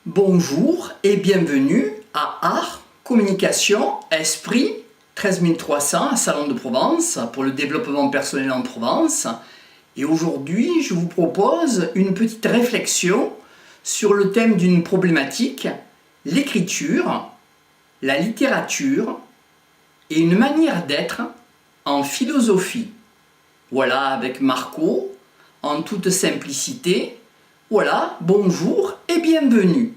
Bonjour et bienvenue à Art, Communication, Esprit 13300 à Salon de Provence pour le développement personnel en Provence. Et aujourd'hui, je vous propose une petite réflexion sur le thème d'une problématique, l'écriture, la littérature et une manière d'être en philosophie. Voilà, avec Marco, en toute simplicité. Voilà, bonjour et bienvenue.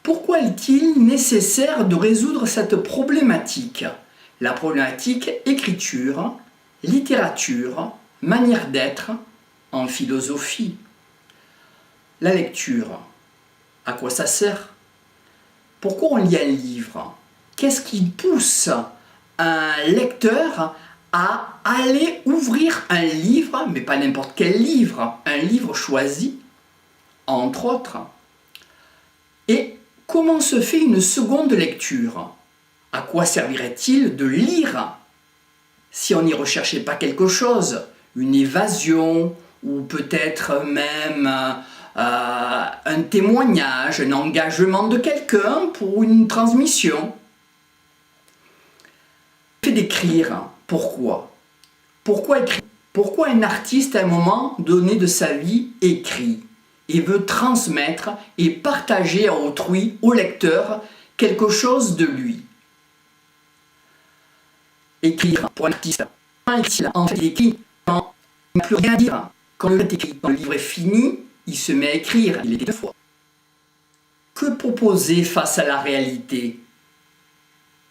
Pourquoi est-il nécessaire de résoudre cette problématique? La problématique écriture, littérature, manière d'être en philosophie. La lecture, à quoi ça sert? Pourquoi on lit un livre? Qu'est-ce qui pousse un lecteur à aller ouvrir un livre, mais pas n'importe quel livre, un livre choisi, entre autres? Et comment se fait une seconde lecture? À quoi servirait-il de lire si on n'y recherchait pas quelque chose, une évasion, ou peut-être même un témoignage, un engagement de quelqu'un pour une transmission? Le fait d'écrire, pourquoi? Pourquoi écrire? Pourquoi un artiste à un moment donné de sa vie écrit et veut transmettre et partager à autrui, au lecteur, quelque chose de lui? Écrire pour un artiste, en fait il écrit quand il n'a plus rien à dire. Quand le livre est écrit, quand le livre est fini, il se met à écrire, il est deux fois. Que proposer face à la réalité?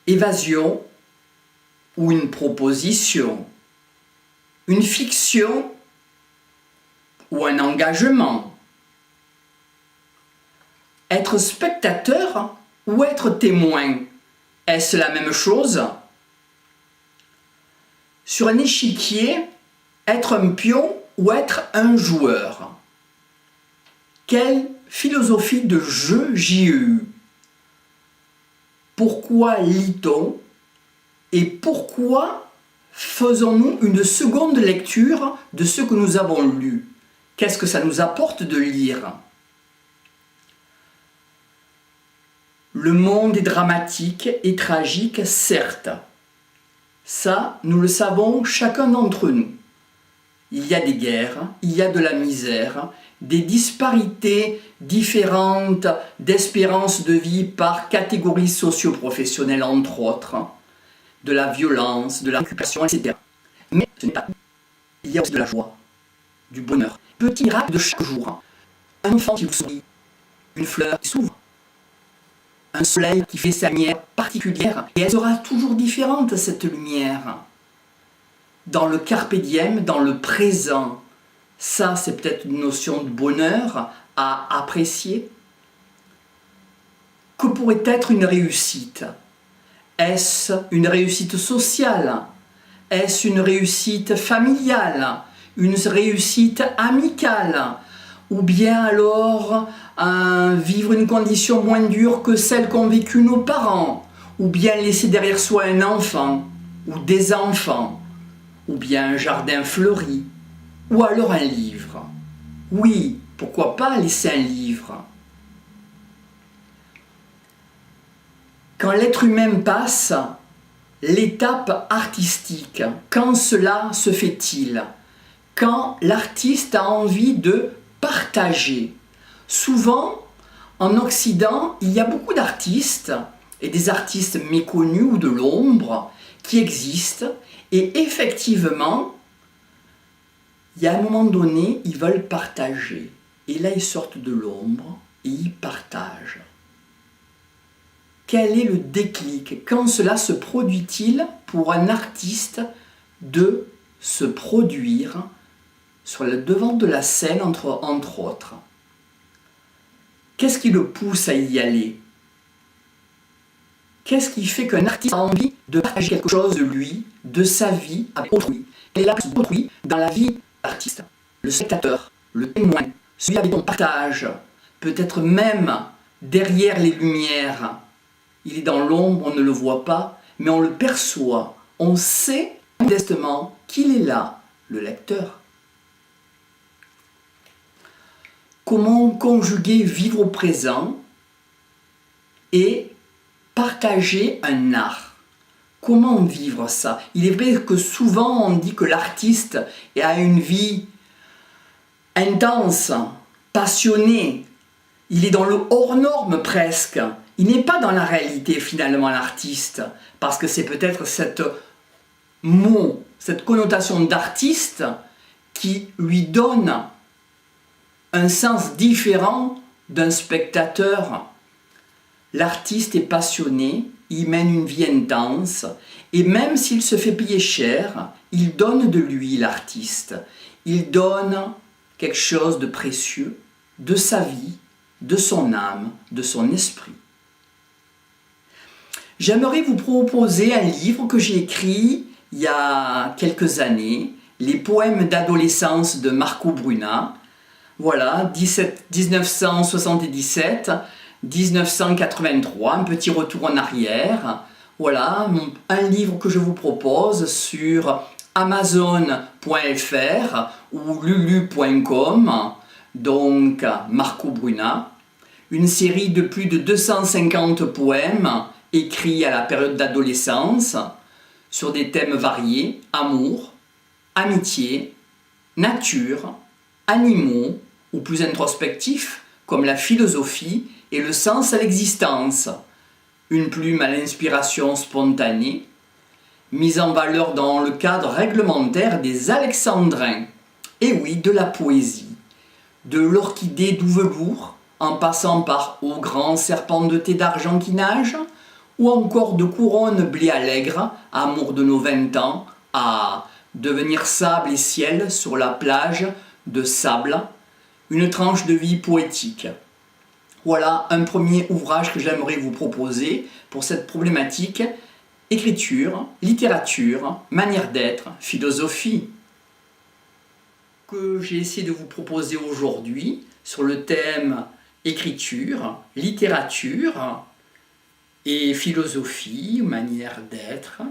Évasion ou une proposition? Une fiction ou un engagement? Être spectateur ou être témoin? Est-ce la même chose? Sur un échiquier, être un pion ou être un joueur? Quelle philosophie de jeu j'y ai eu? Pourquoi lit-on? Et pourquoi faisons-nous une seconde lecture de ce que nous avons lu? Qu'est-ce que ça nous apporte de lire? Le monde est dramatique et tragique, certes. Ça, nous le savons chacun d'entre nous. Il y a des guerres, il y a de la misère, des disparités différentes d'espérance de vie par catégories socio-professionnelles, entre autres, de la violence, de la récupération, etc. Mais ce n'est pas tout. Il y a aussi de la joie, du bonheur. Petit miracle de chaque jour. Un enfant qui vous sourit, une fleur qui s'ouvre, un soleil qui fait sa lumière particulière, et elle sera toujours différente, cette lumière. Dans le carpe diem, dans le présent, ça c'est peut-être une notion de bonheur à apprécier. Que pourrait être une réussite? Est-ce une réussite sociale? Est-ce une réussite familiale? Une réussite amicale? Ou bien alors vivre une condition moins dure que celle qu'ont vécu nos parents? Ou bien laisser derrière soi un enfant? Ou des enfants? Ou bien un jardin fleuri? Ou alors un livre? Oui, pourquoi pas laisser un livre? Quand l'être humain passe l'étape artistique, quand cela se fait-il? Quand l'artiste a envie de partager. Souvent, en Occident, il y a beaucoup d'artistes, et des artistes méconnus ou de l'ombre, qui existent, et effectivement, il y a un moment donné, ils veulent partager. Et là, ils sortent de l'ombre et ils partagent. Quel est le déclic? Quand cela se produit-il pour un artiste de se produire sur le devant de la scène, entre autres? Qu'est-ce qui le pousse à y aller? Qu'est-ce qui fait qu'un artiste a envie de partager quelque chose de lui, de sa vie avec autrui? Quelle est la place d'autrui dans la vie de l'artiste? Le spectateur, le témoin, celui avec qui on partage, peut-être même derrière les lumières. Il est dans l'ombre, on ne le voit pas, mais on le perçoit. On sait modestement qu'il est là, le lecteur. comment conjuguer vivre au présent et partager un art. Comment vivre ça? Il est vrai que souvent on dit que l'artiste a une vie intense, passionnée. Il est dans le hors norme presque. Il n'est pas dans la réalité finalement l'artiste. Parce que c'est peut-être cette connotation d'artiste qui lui donne un sens différent d'un spectateur. L'artiste est passionné, il mène une vie intense, et même s'il se fait payer cher, il donne de lui, l'artiste. Il donne quelque chose de précieux, de sa vie, de son âme, de son esprit. J'aimerais vous proposer un livre que j'ai écrit il y a quelques années, Les poèmes d'adolescence de Marco Bruna. Voilà, 1977-1983, un petit retour en arrière. Voilà, un livre que je vous propose sur Amazon.fr ou lulu.com, donc Marco Bruna. Une série de plus de 250 poèmes écrits à la période d'adolescence sur des thèmes variés, amour, amitié, nature, animaux ou plus introspectifs comme la philosophie et le sens à l'existence, une plume à l'inspiration spontanée, mise en valeur dans le cadre réglementaire des alexandrins, et oui, de la poésie, de l'orchidée doux velours, en passant par Au grand serpent de thé d'argent qui nage, ou encore de couronne blé allègre, amour de nos 20 ans, à devenir sable et ciel sur la plage de sable, une tranche de vie poétique. Voilà un premier ouvrage que j'aimerais vous proposer pour cette problématique: écriture, littérature, manière d'être, philosophie. Que j'ai essayé de vous proposer aujourd'hui sur le thème écriture, littérature et philosophie, manière d'être,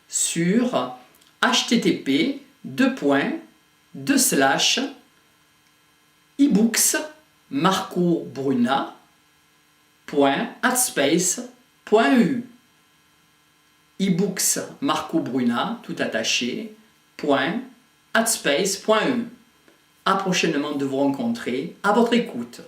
sur http://ebooks.marcobruna.artspace.eu ebooks Marco Bruna, tout attaché, .artspace.eu. À prochainement de vous rencontrer, à votre écoute.